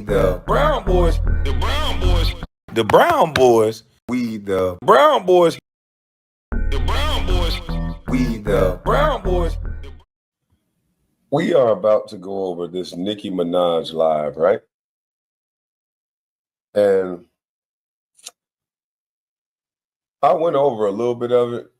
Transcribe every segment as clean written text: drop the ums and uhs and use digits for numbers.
the Brown Boys. The Brown Boys. The Brown Boys. We the Brown Boys. The Brown Boys. We the Brown Boys. We are about to go over this Nicki Minaj live, right? And I went over a little bit of it,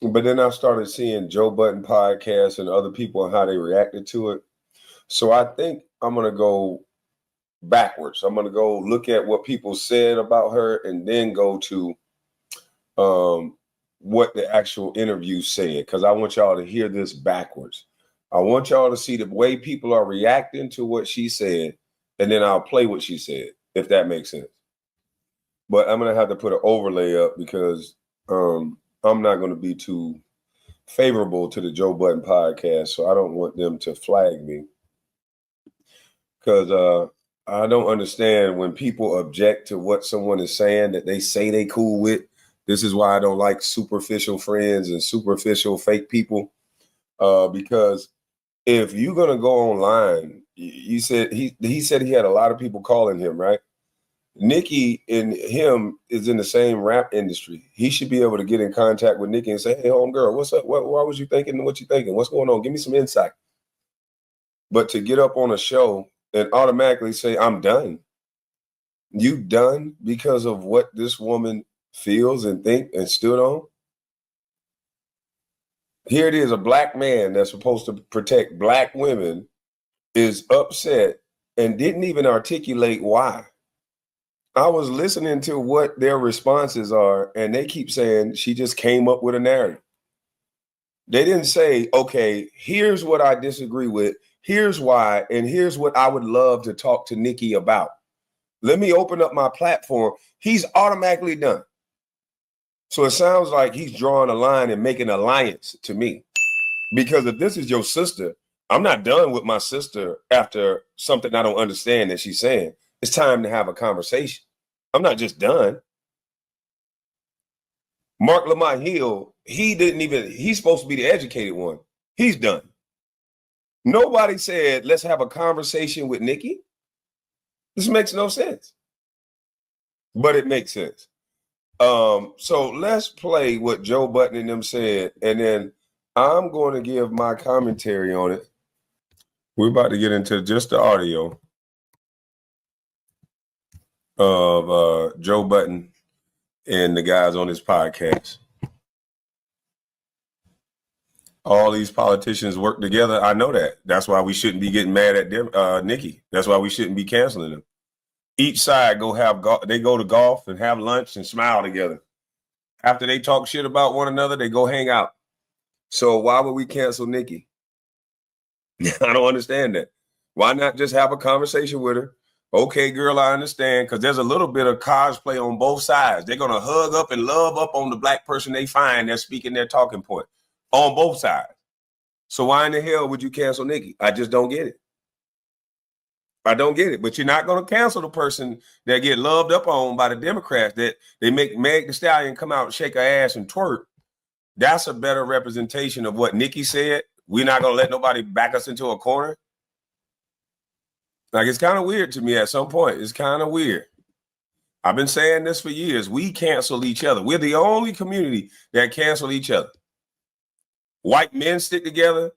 but then I started seeing Joe Budden podcasts and other people and how they reacted to it. So I think I'm going to go backwards. I'm going to go look at what people said about her and then go to what the actual interview said, because I want y'all to hear this backwards. I want y'all to see the way people are reacting to what she said, and then I'll play what she said, if that makes sense. But I'm going to have to put an overlay up because I'm not going to be too favorable to the Joe Budden podcast, so I don't want them to flag me. Because I don't understand when people object to what someone is saying that they say they cool with. This is why I don't like superficial friends and superficial fake people. Because if you're gonna go online, you said he said he had a lot of people calling him, right? Nicki and him is in the same rap industry. He should be able to get in contact with Nicki and say, "Hey, homegirl, what's up? Why was you thinking what you thinking? What's going on? Give me some insight." But to get up on a show and automatically say, "I'm done." You done because of what this woman feels and think and stood on? Here it is, a black man that's supposed to protect black women is upset and didn't even articulate why. I was listening to what their responses are, and they keep saying she just came up with a narrative. They didn't say, okay, here's what I disagree with, here's why, and here's what I would love to talk to Nicki about. Let me open up my platform. He's automatically done. So it sounds like he's drawing a line and making an alliance to me. Because if this is your sister, I'm not done with my sister after something I don't understand that she's saying. It's time to have a conversation. I'm not just done. Mark Lamont Hill, he's supposed to be the educated one. He's done. Nobody said, let's have a conversation with Nicki. This makes no sense. But it makes sense. So let's play what Joe Budden and them said, and then I'm going to give my commentary on it. We're about to get into just the audio of Joe Budden and the guys on his podcast. All these politicians work together. I know that. That's why we shouldn't be getting mad at them, Nicki. That's why we shouldn't be canceling them. Each side go to golf and have lunch and smile together. After they talk shit about one another, they go hang out. So why would we cancel Nicki? I don't understand that. Why not just have a conversation with her? Okay, girl, I understand, because there's a little bit of cosplay on both sides. They're going to hug up and love up on the black person they find that's speaking their talking point on both sides. So why in the hell would you cancel Nicki? I just don't get it. I don't get it. But you're not going to cancel the person that get loved up on by the Democrats, that they make Meg Thee Stallion come out and shake her ass and twerk. That's a better representation of what Nicki said. We're not going to let nobody back us into a corner. Like, it's kind of weird to me at some point. It's kind of weird. I've been saying this for years. We cancel each other. We're the only community that cancel each other. White men stick together.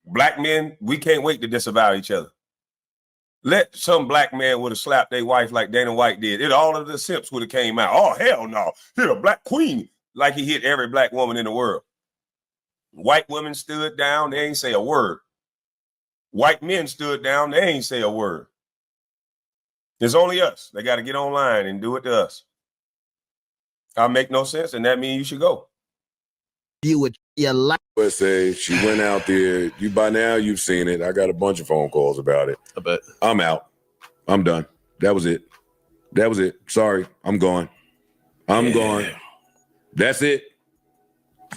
Black men, we can't wait to disavow each other. Let some black man would have slapped their wife like Dana White did. All of the simps would have came out. Oh, hell no. Hit a black queen like he hit every black woman in the world. White women stood down. They ain't say a word. White men stood down. They ain't say a word. It's only us. They got to get online and do it to us. I make no sense, and that means you should go. You would life. Let's say she went out there. By now you've seen it. I got a bunch of phone calls about it. I bet. I'm out. I'm done. That was it. Sorry, I'm gone. I'm gone. That's it.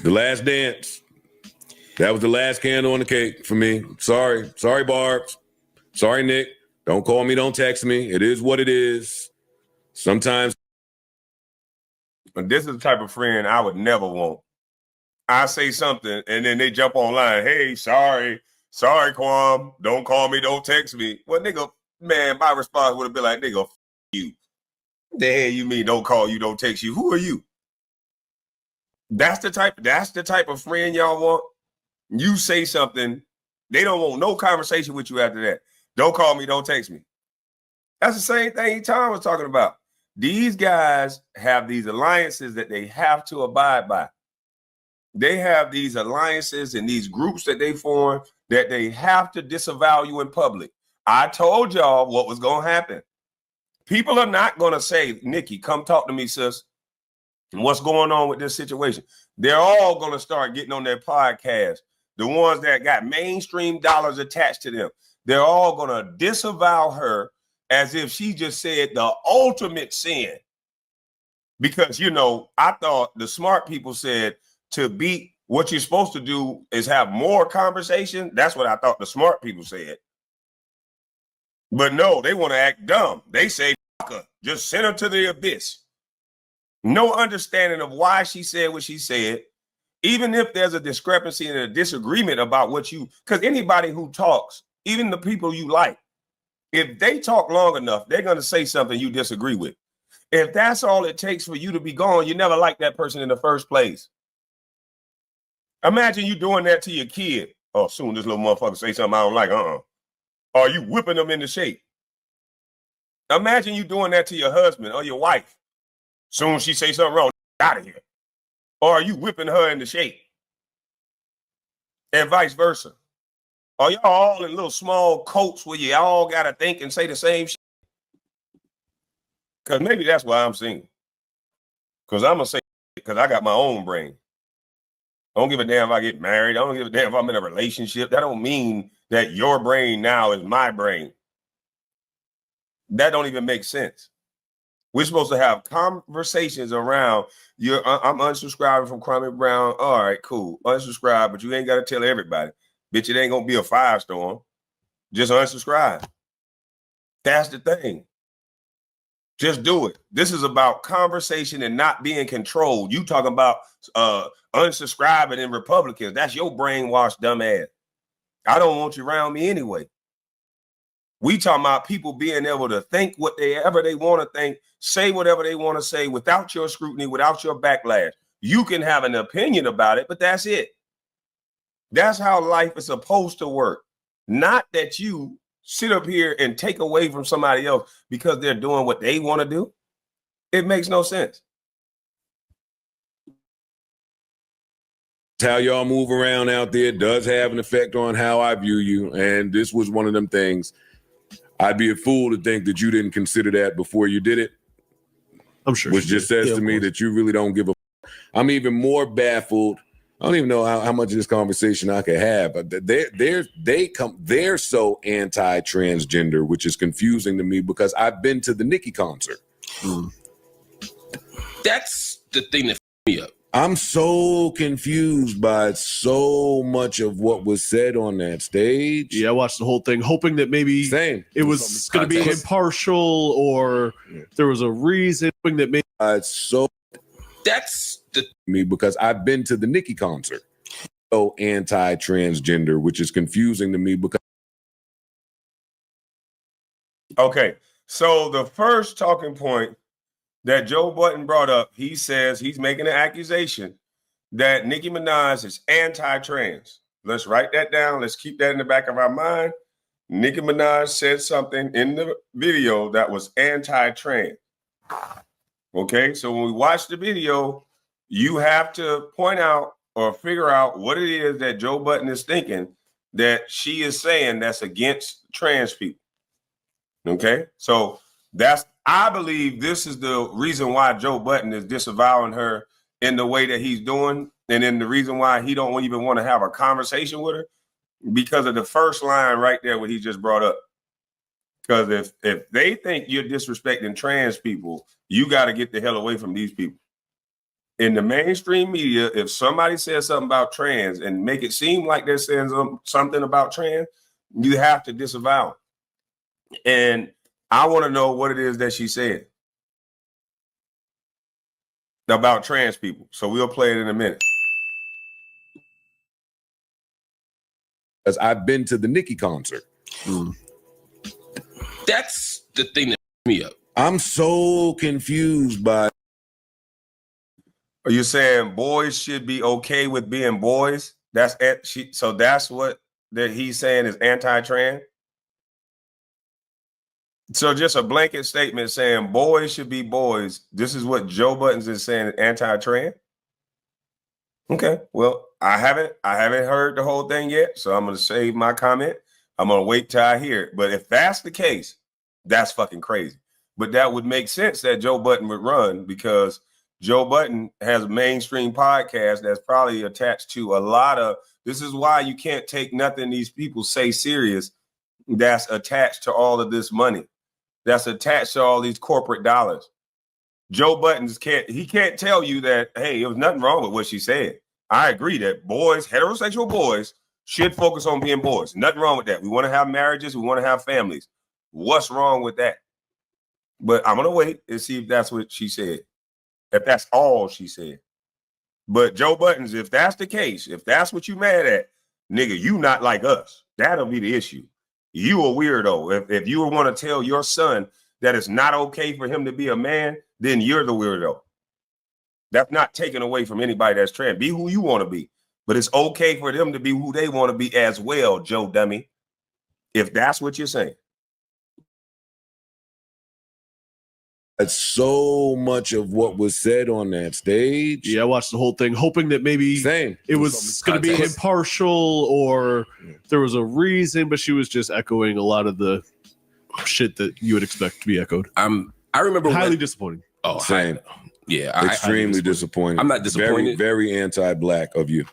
The last dance. That was the last candle on the cake for me. Sorry, Barbs. Sorry, Nick. Don't call me. Don't text me. It is what it is. Sometimes. But this is the type of friend I would never want. I say something and then they jump online. Hey, sorry, Quam. Don't call me. Don't text me. Well, nigga, Man, my response would have been like, nigga, f you. The hell you mean don't call you, don't text you? Who are you? That's the type of friend y'all want. You say something, they don't want no conversation with you after that. Don't call me, don't text me. That's the same thing Tom was talking about. These guys have these alliances that they have to abide by. They have these alliances and these groups that they form that they have to disavow you in public. I told y'all what was going to happen. People are not going to say, Nikki, come talk to me, sis. What's going on with this situation? They're all going to start getting on their podcast. The ones that got mainstream dollars attached to them. They're all going to disavow her as if she just said the ultimate sin. Because, you know, I thought the smart people said to beat what you're supposed to do is have more conversation. That's what I thought the smart people said. But no, they want to act dumb. They say, fuck her, just send her to the abyss. No understanding of why she said what she said. Even if there's a discrepancy and a disagreement about what you, because anybody who talks, even the people you like, if they talk long enough, they're going to say something you disagree with. If that's all it takes for you to be gone, you never liked that person in the first place. Imagine you doing that to your kid. Oh, soon this little motherfucker say something I don't like. Or you whipping them into shape. Imagine you doing that to your husband or your wife. Soon she say something wrong, out of here. Or are you whipping her into shape? And vice versa. Are y'all all in little small coats where you all got to think and say the same shit? Because maybe that's why I'm single. Because I'm going to say, because I got my own brain. I don't give a damn if I get married. I don't give a damn if I'm in a relationship. That don't mean that your brain now is my brain. That don't even make sense. We're supposed to have conversations around I'm unsubscribing from Kwame Brown. All right, cool. Unsubscribe, but you ain't got to tell everybody. Bitch, it ain't going to be a firestorm. Just unsubscribe. That's the thing. Just do it. This is about conversation and not being controlled. You talking about unsubscribing in Republicans. That's your brainwashed dumb ass. I don't want you around me anyway. We talking about people being able to think whatever they want to think, say whatever they want to say without your scrutiny, without your backlash. You can have an opinion about it, but that's it. That's how life is supposed to work. Not that you sit up here and take away from somebody else because they're doing what they want to do. It makes no sense. How y'all move around out there does have an effect on how I view you. And this was one of them things. I'd be a fool to think that you didn't consider that before you did it. I'm sure. Which just says to me that you really don't give a. I'm even more baffled. I don't even know how much of this conversation I could have, but they're so anti-transgender, which is confusing to me because I've been to the Nicki concert. That's the thing that me up. I'm so confused by so much of what was said on that stage. Yeah, I watched the whole thing, hoping that maybe it was going to be impartial or there was a reason that maybe. That's the me because I've been to the Nicki concert. So anti-transgender, which is confusing to me because. Okay, so the first talking point that Joe Budden brought up, he says he's making an accusation that Nicki Minaj is anti-trans. Let's write that down. Let's keep that in the back of our mind. Nicki Minaj said something in the video that was anti-trans. Okay, so when we watch the video, you have to point out or figure out what it is that Joe Budden is thinking that she is saying that's against trans people. Okay, so I believe this is the reason why Joe Budden is disavowing her in the way that he's doing, and then the reason why he don't even want to have a conversation with her because of the first line right there what he just brought up. Because if they think you're disrespecting trans people, you got to get the hell away from these people. In the mainstream media, if somebody says something about trans and make it seem like they're saying something about trans, you have to disavow it. And I want to know what it is that she said about trans people. So we'll play it in a minute. As I've been to the Nicki concert. That's the thing that me up. I'm so confused by. Are you saying boys should be okay with being boys? So that's what that he's saying is anti-trans? So just a blanket statement saying boys should be boys. This is what Joe Buttons is saying is anti-trans? Okay, well, I haven't heard the whole thing yet, so I'm going to save my comment. I'm going to wait till I hear it. But if that's the case, that's fucking crazy. But that would make sense that Joe Budden would run because Joe Budden has a mainstream podcast that's probably attached to a lot of, this is why you can't take nothing these people say serious that's attached to all of this money, that's attached to all these corporate dollars. Joe Buttons can't tell you that, hey, there was nothing wrong with what she said. I agree that boys, heterosexual boys, should focus on being boys. Nothing wrong with that. We want to have marriages. We want to have families. What's wrong with that? But I'm going to wait and see if that's what she said. If that's all she said. But Joe Buttons, if that's the case, if that's what you mad at, nigga, you not like us. That'll be the issue. You a weirdo. If you want to tell your son that it's not okay for him to be a man, then you're the weirdo. That's not taken away from anybody that's trans. Be who you want to be. But it's okay for them to be who they want to be as well, Joe Dummy. If that's what you're saying. That's so much of what was said on that stage. Yeah, I watched the whole thing, hoping that maybe it was going to be impartial or there was a reason, but she was just echoing a lot of the shit that you would expect to be echoed. I remember highly disappointing. Oh, same. Yeah, extremely disappointed. I'm not disappointed. Very, very anti-black of you.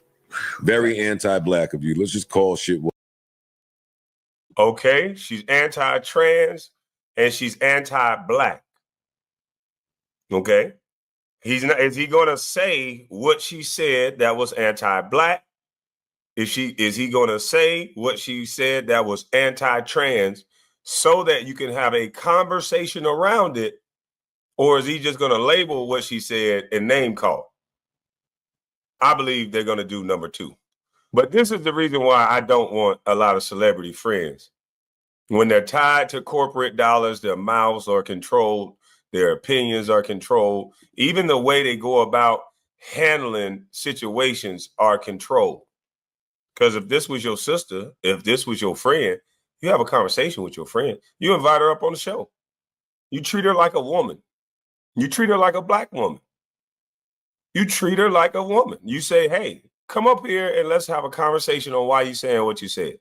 Very anti-black of you. Let's just call shit. Okay, she's anti-trans and she's anti-black. Okay, is he going to say what she said that was anti-black? Is he going to say what she said that was anti-trans so that you can have a conversation around it? Or is he just going to label what she said and name call? I believe they're going to do number two. But this is the reason why I don't want a lot of celebrity friends. When they're tied to corporate dollars, their mouths are controlled, their opinions are controlled. Even the way they go about handling situations are controlled. Because if this was your sister, if this was your friend, you have a conversation with your friend. You invite her up on the show. You treat her like a woman. You treat her like a black woman. You treat her like a woman. You say, hey, come up here and let's have a conversation on why you're saying what you said.